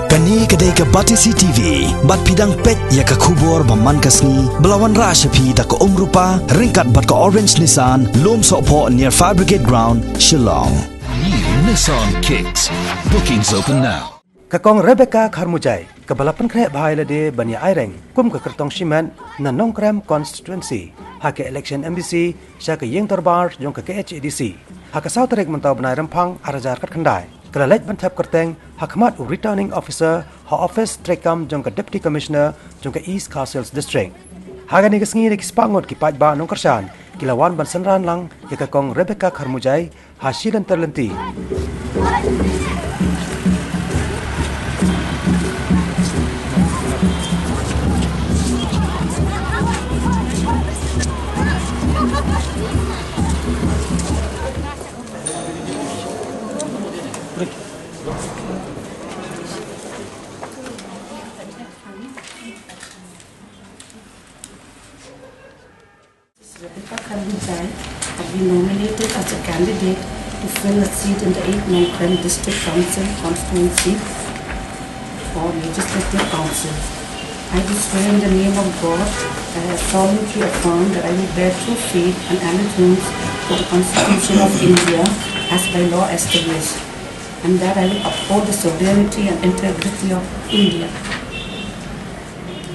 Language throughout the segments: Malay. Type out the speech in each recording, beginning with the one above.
Kani kedai ke Batisi TV, bat pidang pet ya ke kubur baman kasni, belawan rashapi tak ke rupa, ringkat bat ke orange Nissan, lom sokpo near Fire Brigade Ground, Shillong. New Nissan Kicks. Bookings open now. Kakong Rebbecca Kharmujai, kebalapan krek bahaya lade banya aireng, kum ke Kyrteng Shiman, na nongkrem constituency, hake Elekshon MBC, syaka yeng terbar jong ke KHADC, hake South Rek mentau benai rempang arajar kat kendai. Kelalek ban Thep Kyrteng, hakmat returning officer, ha office trekam jong ke deputy commissioner jong ke East Castles district. Hagani kesngi ki spangot ki pajba nong kersan, kilawan ban senran lang ya kakong Rebbecca Kharmujai, hasilan terlenti. Rebbecca Kharmujai have been nominated as a candidate to fill a seat in the 8th Nongkrem District Council constituency for Legislative Council. I do swear in the name of God that I solemnly affirm that I will bear true faith and allegiance to the Constitution of India as by law established, and that I will uphold the sovereignty and integrity of India.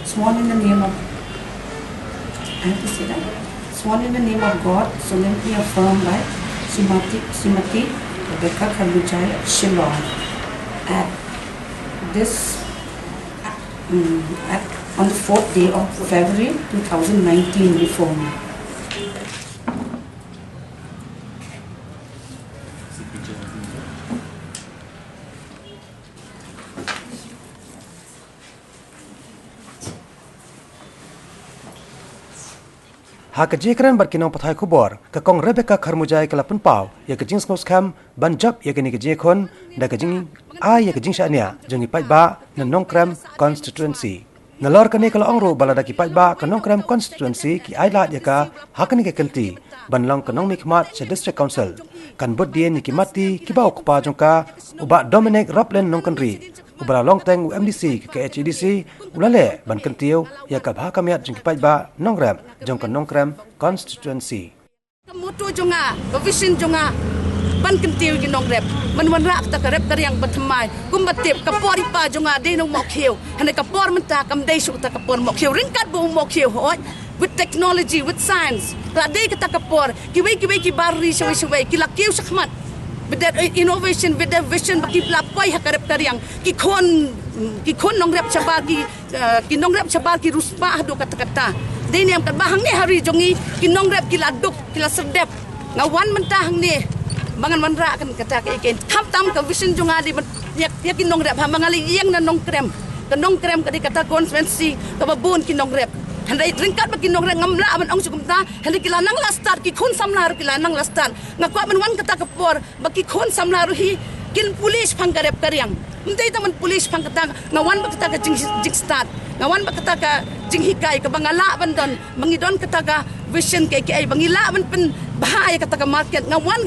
Sworn in the name of, I have to say that? Sworn in the name of God, solemnly affirmed by Srimati Rebbecca Kharmujai, Shillong, at this on the 4th day of February 2019 before me. Hak jekran berkinong pathai kubor, kakong Rebbecca Kharmujai kelapun pau, ya kejing skos kam, banjab ya kini kejekon, da kejing ya kejing syania, jengi pajba, na nongkrem constituency. Nalor kani kalau angru balada ki pajba ke nongkrem constituency ki ailat ya ka, hakani ke kenti, banlong ke nong mikmat se district council, kan bud dien ki mati ki bau kupa jongka, uba Dominic Roblen nongkenri, ubala long teng MDC ke KHADC, ulale ban kentiu ya ka bha kamiat jengki pajba nongkrem jong ke nongkrem constituency. Mutu jonga, vision jonga, ban kentiu ki nongrep, man rak ta karep karyang batmai, kumbatip kapori pa jonga de nong mokhiu, hane kapor menta kam de su ta kapor mokhiu, ringkat bu mokhiu hoy, with technology, with science, la de ka ta kapor, kiwi ki barri shwe ki lakiu sakmat. With that innovation, with that vision, baki lapoy hakarep karyang, ki kon nongrep chabar ki nongrep chabar ki ruspa hadu kata-kata. Dini am bahang ni hari jongi ki nongrep ki laduk ki la sedep. Ngawan mentah ni bangan manra kan kata ke iken. Tam ka vision jonga di ya ki nongrep ha mangali yeng na nongkrem. Ka nongkrem ka di kata konferensi ka babun ki nongrep. Handai ringkat bagi nongrep ngamla man ong sukumta handai kila nang lastar ki khun samlar kila nang lastar ngakwa man wan kata kapor bagi khun samlar hi kin police pangkarep karyang mendai taman police pangkata ngawan ba kata ka jing start ngawan ba kata ka jing hikai ka bangala bandon mangidon kata ka vision KKI bangila man pen bahaya kata ka market ngawan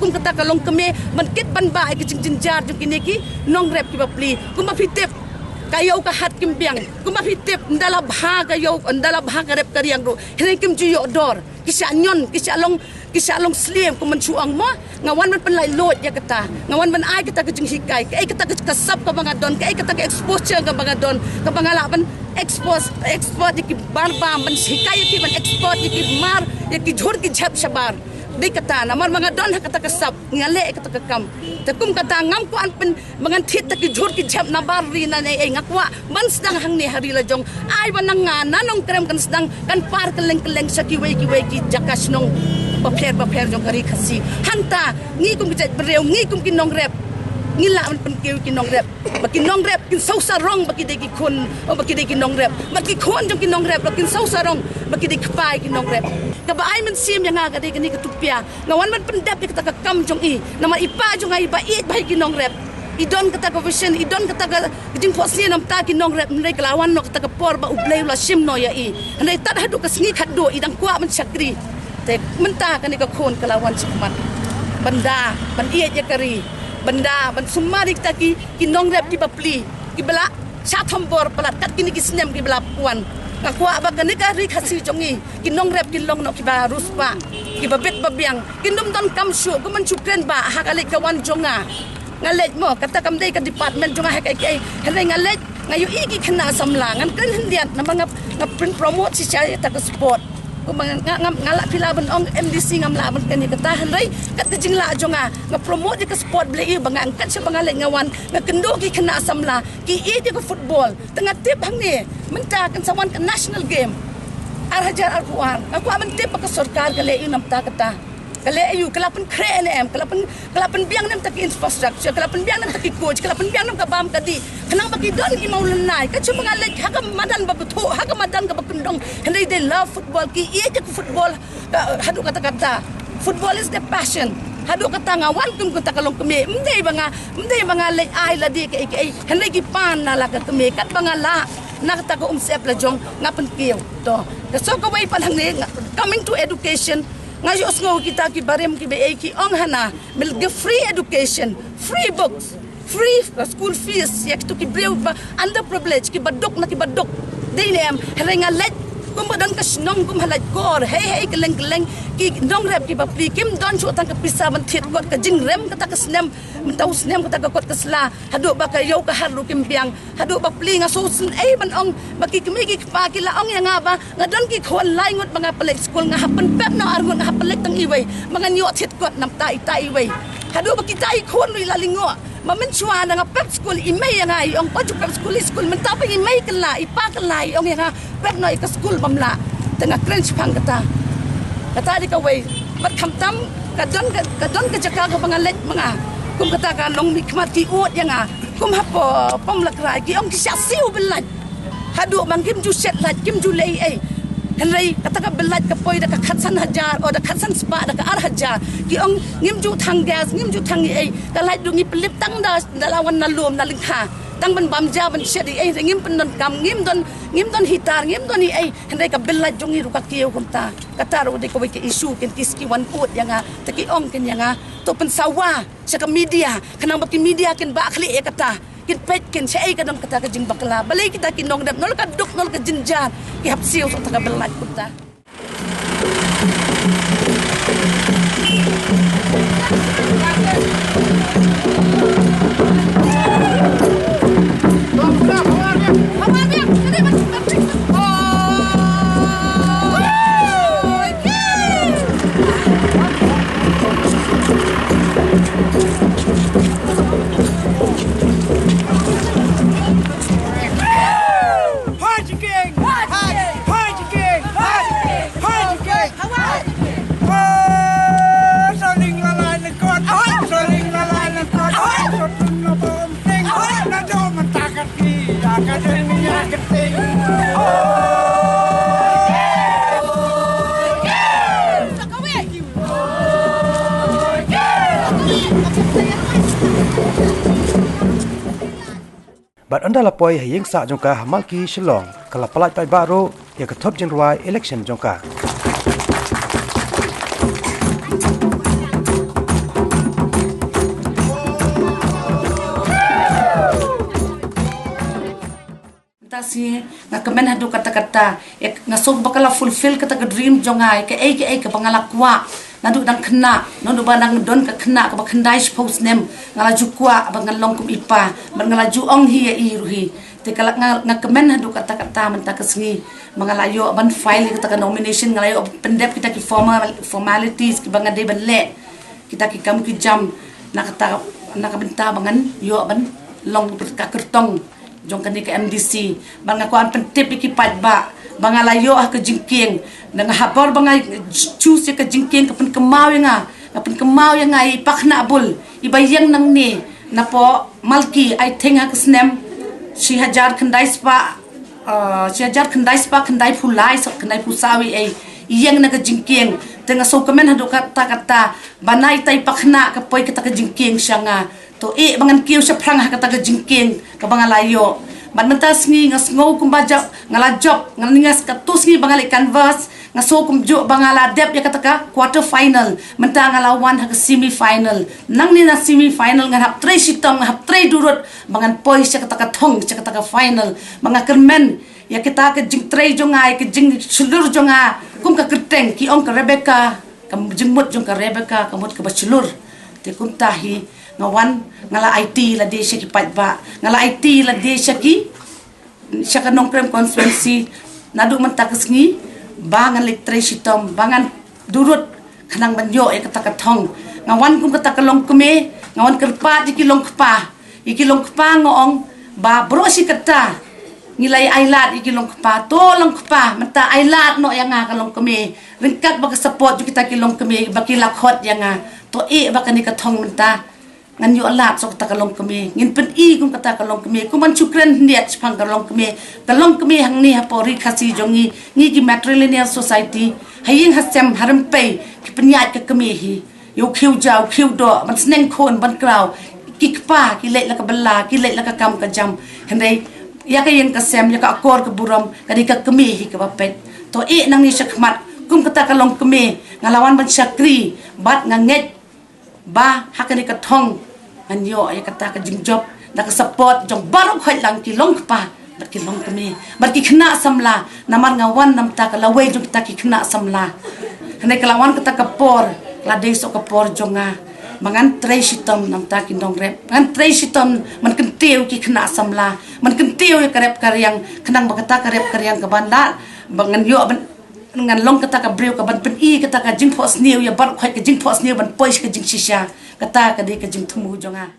kum kata ka long keme man kit ban ba ki jing jinjar jing kiniki nongrep ki bapli kum bapitep kayo ka hat kimbiang kumapitip ndala bha kayo ndala bha karep karyang ro hene kim juyo dor kisya nyon kisya long slim kum mencuang mo ngawan man penlai lot ya kata ngawan man ai kata kejing hikai kai kata kasap ka banga don kai kata ka exposure ka banga don ka bangala ban export ki barba man hikai ki man export ki mar ya ki jhur ki jhap shabar di kata namar mga don kata kasap ngale kata kakam takum kata ngam ko an pen mangan thit ta ki jhur ki jhap na barri na nei ngakwa ban sedang hang ni hari la jong ai banang nga nong krem kan sedang kan par keleng sa ki jakas nong paper jong kari khasi hanta ngi kum ki breu ngi kum ki nong rep ngila man pen ki nong rep baki nong rep kin sausa rong baki de ki khun o baki de ki nong rep baki khun jong ki nong rep baki sausa rong baki de kpai ki nong rep ka ba ai man sim yang aga de ki tupia ngawan man pen dap ki ta kam jong i nama ipa jong ai ba i bai ki nong rep idon kata ka vision idon kata ka jing fosi nam ta ki nong rep ndai kelawan no kata ka por ba ublei la sim no ya i ndai tat hadu ka sngi khaddo idang kwa man chakri te menta ka ni ka khon kelawan chikmat banda ban iya ya kari benda ban sumari kita ki nong rep ki bapli ki bela chathambor palat kat kini ki snem ki bela puan kakwa ba kani ka ri khasi jongi ki nong rep ki long no ki ba ruspa ki babet babiang ki num don kam shu ko man chukren ba hakale kawan jonga ngalet mo kata kam dei ka department jonga hakai kai henai ngalet ngayu iki kena samla ngan kan hendiat na mga print promote si chai ta sport ko ngala pilaban ong MDC ngam la ban kani kata henai kat jingla jonga nga promote ka sport ble banga angkat sa bangalet ngawan nga kendo ki kena samla ki iti ko football tengah tip hang ni menta kan sawan ka national game ar hajar ar kuan aku aman tip ka sarkar ka le nam ta kata kale ayu kalapan kre nem kalapan biang nem tak infrastructure kalapan biang nem tak coach kalapan biang nem ka bam kadi kanang bagi don ki maulanai ka chu mga lek hagam madan ba betu hagam madan ka bakundong henday they love football ki iya ka football hadu kata football is the passion hadu kata ngawan kum kata kalong kemi mendai banga lek ai ladi ke henday ki pan na la ka kemi kat banga la nak ta ko sep la jong ngapan kiyo to so ko way panang ni coming to education ngayon ngo kita ki barem ki be ki ong hana milge free education free books free school fees yak to ki breu ba underprivileged ki badok dei nem herenga let kum badan ka snong kum halat gor hey keleng ki nong rep ki ba pri kim don chu tang ka pisa ban thiet got ka jing rem ka ta ka snem mentau snem ka ta ka kot ka sla hadu ba ka yo ka haru kim piang hadu ba pli nga so sun ai ban ong ba ki kimi ki pa ki la ong ya nga ba nga don ki khon lai ngot mga pelek school nga hapen pep no argon nga pelek tang iway mga nyo thiet got nam tai iway hadu ba ki tai khon ri la lingo mamen chua nga pep school imay nga ong pa chu pep school menta pa imay kala ipa kala ong nga pep no ka school bamla tengah crunch pang kata di ka way bat khamtam kadon ka jaka ka bangalet mga kum kata ka long mikmat ki ut yang kum hapo pom lakrai ki ong ki siu belat hadu bang kim ju set lat kim ju lei ai henry kata ka belat ka poi da ka khatsan hajar o da khatsan spa da ka ar hajar ki ong ngim ju thang gas ngim ju thang ai ka lait du ngi pelip tang da lawan na lum na lingkha tang ban bamja ban shedi ai ngim pen don kam ngim don hitar ngim don ai henry ka belat jongi ru ka kieu kumta kata ru de ko ke isu ken kiski wan ut yang taki ong ken yang to pen sawa sa ka media kanang baki media ken ba khli e kata kin pet ken sai ka dong kata ka jing bakla balai kita kinong dap nol ka duk nol ka jinjar ki hapsiu so ta ka belat kumta Bat anda lapoi hayeng sa jongka hamal ki Shillong kala palat pai baro ya ka top jenruai election jongka tasi nga kemen hadu kata-kata nga sok bakala fulfill kata ka dream jongai ke ai ka bangalakwa nadu dang kena nadu banang don ka kena ka bakandai post nem ngala jukwa bangalong kum ipa ngala ju ong hi i ruhi te kala nga kemen hadu kata-kata menta kesngi mangalayo ban file kata ka nomination ngalayo pendep kita ki formalities ki bangade ban le kita ki kamu ki jam nakata nakabenta bangan yo ban long ka Kyrteng jong kani ke MDC bang aku an pentip iki ba bangalayo ah ke jingking nang habor bangai choose ke jingking ke pen kemau yang ai pakna bul ibayang nang ni napo malki I think ha kesnem si hajar khandai spa khandai phulai sok khandai pusawi ai iyang na ke jingking tengah so kemen hadu kata banai tai pakna ke poi kita ke jingking syanga to bangan kiu sa prang kata ke jingking ke bangalayo ban mentas ngi ngas ngau kumbaja ngala job ngalingas katus ngi bangali canvas ngaso kum jo bangala dep ya kataka quarter final menta ngalawan ha semi final nang ni na semi final ngan hap 3 sitong hap 3 durut bangan pois ya kataka thong ya kataka final banga kermen ya kita ke jing 3 jonga ke jing sulur jonga kum ka Kyrteng ki ong ka Rebbecca kam jingmut jong ka Rebbecca kamut ka basulur te kum tahi ngawan ngala IT la de ki pat ba ngala IT la de ki syaka nongkrem konferensi nadu mentakesngi bangan litre sitom bangan durut kanang banyo e kata katong ngawan kum kata kalong keme ngawan kerpa di kilong kepa ngoong ba bro si kata nilai ailat di kilong kepa tolong kepa menta ailat no yang kalong keme ringkat baka support ju kita kilong keme baki lakhot yang to e baka ni katong menta ngan yo alat so kata kalong keme ngin pen I kum kata kalong keme kuman chukren niat pang kalong keme hang ni hapori khasi jongi ni ki matrilineal society hayin hasem harampe ki penyat ke keme hi yo khiu jaw khiu do man sneng khon ban kraw ki kpa ki lek la ka bala ki lek la ka kam ka jam hendai ya ka yen ka sem ya ka akor ka buram ka di ka keme hi ka bapet to e nang ni sakmat kum kata kalong keme ngalawan ban sakri bat nganget ba hakani ka thong anyo ya kata ka jingjob na ka support jong baru khoi lang ki long pa bat ki long kami bat ki khna samla namar ngawan nam ta ka lawe jong ta ki khna samla hne kalawan kata ka por la de so ka por jonga mangan tre sitom nam ta ki dong rep man tre sitom man kentiu ki khna samla man kentiu ya karep karyang khnang bakata karep karyang ka banda bangan yo ban ngan long kata ka breu ka ban pen I kata ka jing phos niu ya bar khoi ka jing phos niu ban pois ka jing shisha kata ka de ka jing thumu jonga